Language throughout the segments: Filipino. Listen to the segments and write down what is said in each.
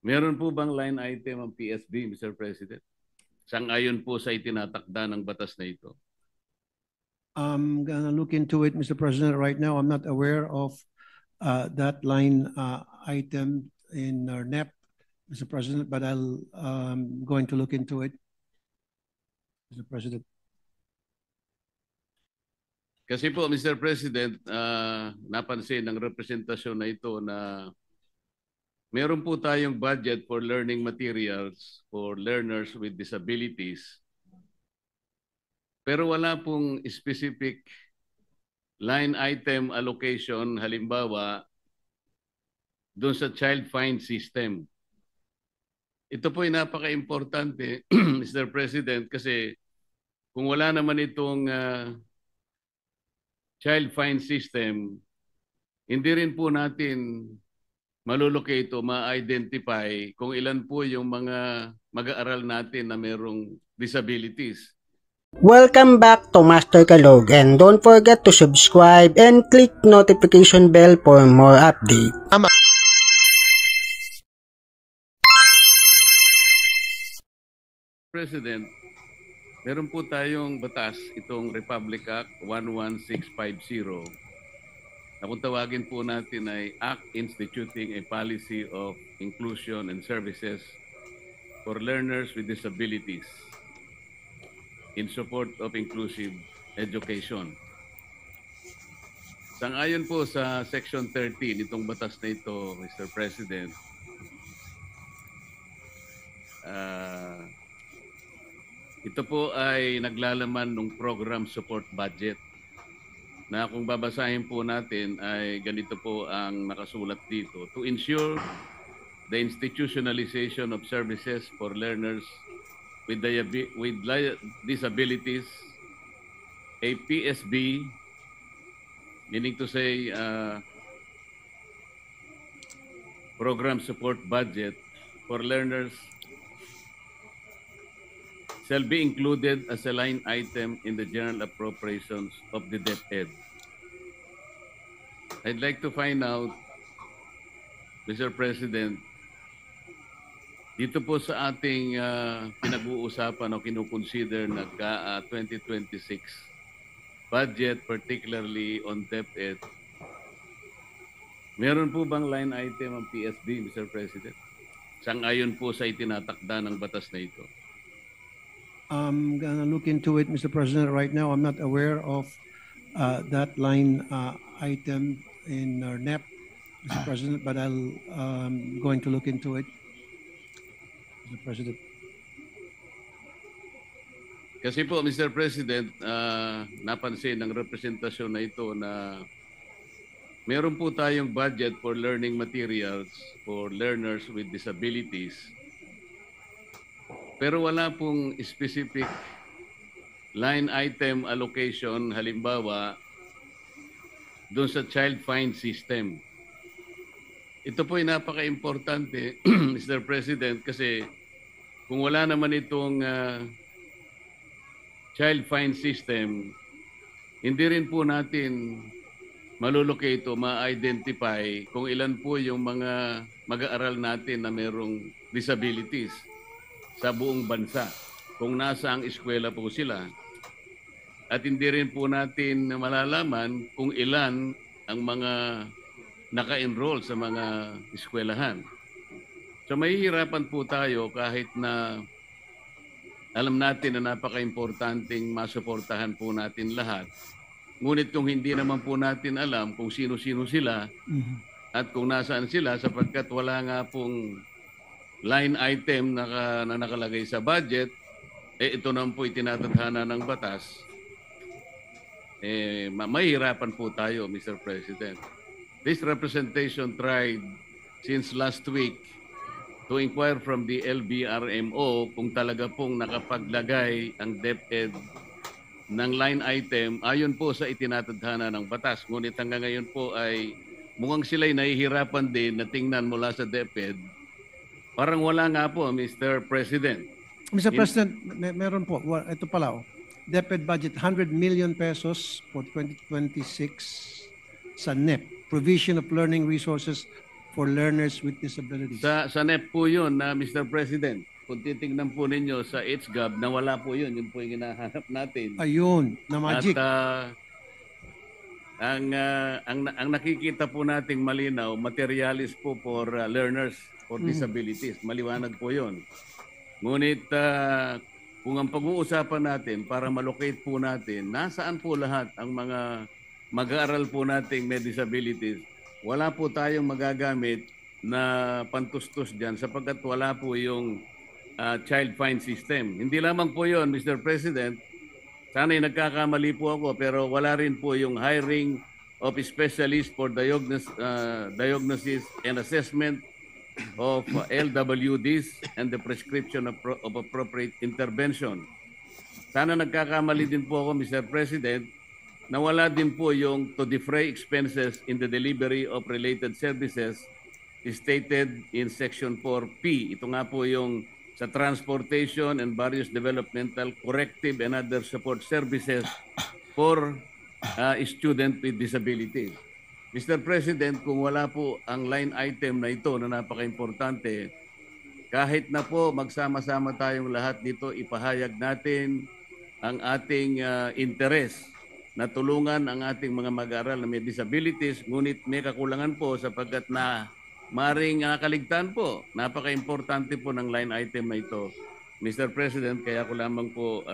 Meron po bang line item ang PSB, Mr. President? Sang-ayon po sa itinatakda ng batas na ito. I'm gonna look into it, Mr. President. Right now, I'm not aware of that line item in our NEP, Mr. President, but I'll going to look into it, Mr. President. Kasi po, Mr. President, napansin ng representasyon na ito na meron po tayong budget for learning materials for learners with disabilities. Pero wala pong specific line item allocation, halimbawa, doon sa child fine system. Ito po ay napaka-importante, Mr. President, kasi kung wala naman itong child fine system, hindi rin po natin malulocate o ma-identify kung ilan po yung mga mag-aaral natin na merong disabilities. Welcome back to Master Kalog, and don't forget to subscribe and click notification bell for more updates. President, meron po tayong batas, itong Republic Act 11650, na kung tawagin po natin ay Act Instituting a Policy of Inclusion and Services for Learners with Disabilities in support of inclusive education. Sang-ayon po sa Section 13 itong batas na ito, Mr. President, ito po ay naglalaman ng program support budget na kung babasahin po natin ay ganito po ang nakasulat dito: to ensure the institutionalization of services for learners with disabilities, a PSB, meaning to say program support budget for learners, shall be included as a line item in the general appropriations of the DepEd. I'd like to find out, Mr. President, dito po sa ating pinag-uusapan o kinukonsider na 2026 budget, particularly on DepEd, meron po bang line item ang PSB, Mr. President? Sang-ayon po sa itinatakda ng batas na ito. I'm gonna look into it, Mr. President. Right now, I'm not aware of that line item in our NEP, Mr. President, but I'll going to look into it, Mr. President. Kasi po, Mr. President, napansin ng representasyon na ito na meron po tayong budget for learning materials for learners with disabilities. Pero wala pong specific line item allocation, halimbawa, doon sa child fine system. Ito po ay napaka-importante, Mr. President, kasi kung wala naman itong child fine system, hindi rin po natin malulocate o ma-identify kung ilan po yung mga mag-aaral natin na merong disabilities sa buong bansa, kung nasa ang eskwela po sila. At hindi rin po natin malalaman kung ilan ang mga naka-enroll sa mga eskwelahan. So mahihirapan po tayo kahit na alam natin na napaka-importanting masuportahan po natin lahat. Ngunit kung hindi naman po natin alam kung sino-sino sila at kung nasaan sila, sapagkat wala nga pong line item na nakalagay sa budget, ito naman po itinatadhana ng batas, mahihirapan po tayo, Mr. President. This representation tried since last week to inquire from the LBRMO kung talaga pong nakapaglagay ang DepEd ng line item ayon po sa itinatadhana ng batas. Ngunit hanggang ngayon po ay mukhang sila'y nahihirapan din na tingnan mula sa DepEd. Parang wala nga po, Mr. President. Mr. President, meron po. Ito pala, DepEd budget 100 million pesos for 2026 sa NEP, provision of learning resources for learners with disabilities. Sa NEP po yun, Mr. President. Kung titignan po ninyo sa HGAB, nawala po yun. Yun po yung hinahanap natin. Ayun, na magic. At ang nakikita po nating malinaw, materialis po for learners for disabilities. Maliwanag po yun. Ngunit kung ang pag-uusapan natin para malocate po natin, nasaan po lahat ang mga mag-aaral po nating may disabilities, wala po tayong magagamit na pantustos dyan sapagkat wala po yung child fine system. Hindi lamang po yun, Mr. President, sana'y nagkakamali po ako pero wala rin po yung hiring of specialists for diagnosis and assessment of LWDs and the prescription of appropriate intervention. Sana nagkakamali din po ako, Mr. President, na wala din po yung to defray expenses in the delivery of related services stated in Section 4P. Ito nga po yung sa transportation and various developmental, corrective and other support services for student with disabilities. Mr. President, kung wala po ang line item na ito na napaka-importante, kahit na po magsama-sama tayong lahat dito, ipahayag natin ang ating interes na tulungan ang ating mga mag-aaral na may disabilities, ngunit may kakulangan po sapagkat na maring kaligtaan po. Napaka-importante po ng line item na ito. Mr. President, kaya ko lamang po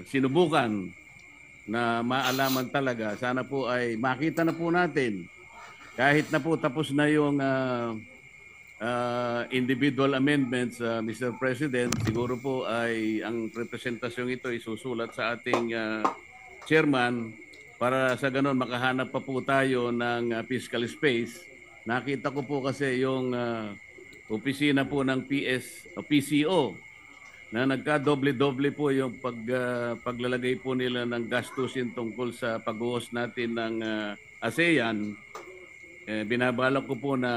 sinubukan na maalaman talaga. Sana po ay makita na po natin. Kahit na po tapos na yung individual amendments, Mr. President, siguro po ay ang representasyong ito isusulat sa ating chairman para sa ganon makahanap pa po tayo ng fiscal space. Nakita ko po kasi yung opisina po ng PCO na nagka-doble-doble po yung paglalagay po nila ng gastusin tungkol sa pag-uos natin ng ASEAN. Binabalak ko po na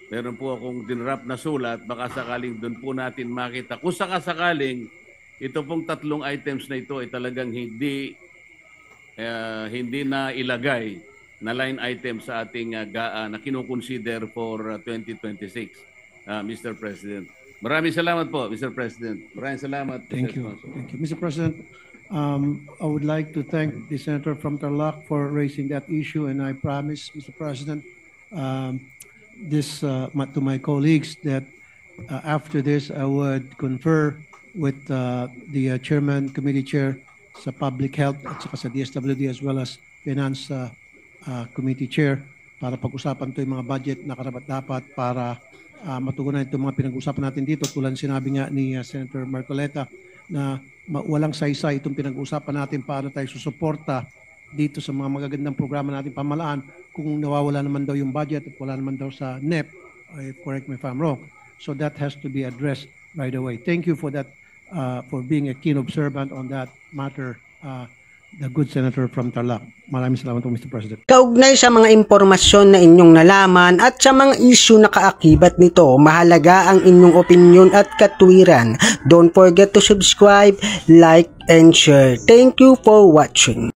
meron po akong dinrap na sulat, baka sakaling doon po natin makita. Kung sakasakaling, ito pong tatlong items na ito ay talagang hindi na ilagay na line item sa ating GAA na kinukonsider for 2026, Mr. President. Maraming salamat po, Mr. President. Maraming salamat. Thank you. Thank you. Mr. President, I would like to thank the Senator from Tarlac for raising that issue, and I promise, Mr. President, to my colleagues that after this I would confer with the chairman, committee chair sa Public Health at saka sa DSWD as well as Finance Committee Chair para pag-usapan ito yung mga budget na karapat-dapat para matugunan itong mga pinag-usapan natin dito. Tulad sinabi nga ni Senator Marcoleta na walang saysay itong pinag-usapan natin paano tayo susuporta dito sa mga magagandang programa natin pamalaan kung nawawala naman daw yung budget at wala naman daw sa NEP, correct me if I'm wrong. So that has to be addressed right away. Thank you for that, for being a keen observant on that matter, the good Senator from Tarlac. Maraming salamat po, Mr. President. Kaugnay sa mga impormasyon na inyong nalaman at sa mga issue na kaakibat nito, mahalaga ang inyong opinion at katwiran. Don't forget to subscribe, like, and share. Thank you for watching.